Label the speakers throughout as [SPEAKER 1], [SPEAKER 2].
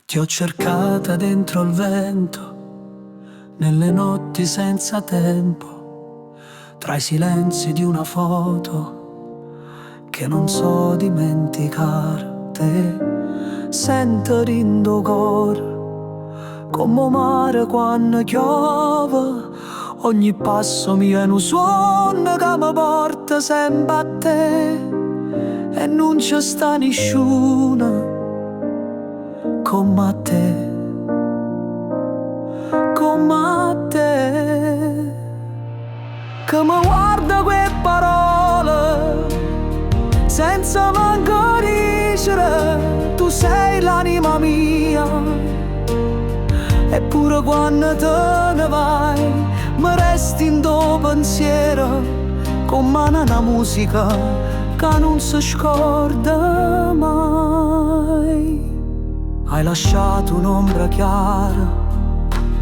[SPEAKER 1] Ti ho cercata dentro il vento, nelle notti senza tempo, tra i silenzi di una foto che non so dimenticarti. Sento rindo cor, come mare quando piove, ogni passo mio è un suono che mi porta sempre a te, e non c'è sta nessuno come te, come te, che mi guarda quelle parole senza manco dicere tu sei l'anima mia. Eppure quando te ne vai mi resti in tuo pensiero, con mano una musica che non si scorda mai. Hai lasciato un'ombra chiara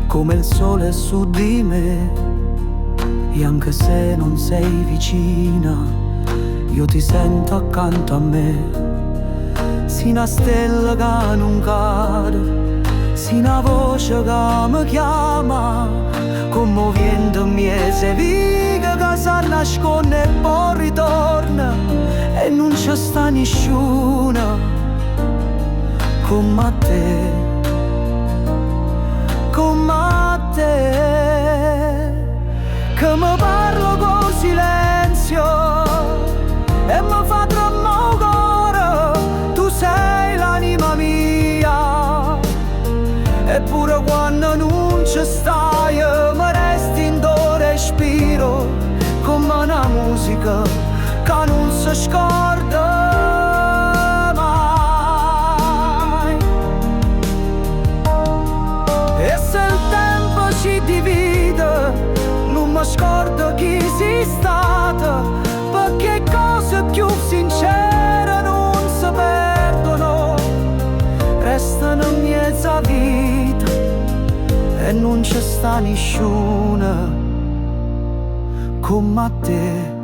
[SPEAKER 1] come il sole su di me, e anche se non sei vicina io ti sento accanto a me. Si una stella che non cade, si una voce che mi chiama, commuovendomi e se viga che si nasconde e poi ritorna, e non c'è sta nessuno come te, come te, che mi parlo con silenzio e mi fa tremare il cuore. Tu sei l'anima mia, eppure quando non ci stai mi resti in tuo respiro, come una musica che non si scorda. Scordo chi sei stata, perché cose più sincere non si perdono, restano in mezzo a vita e non c'è sta nessuno come te.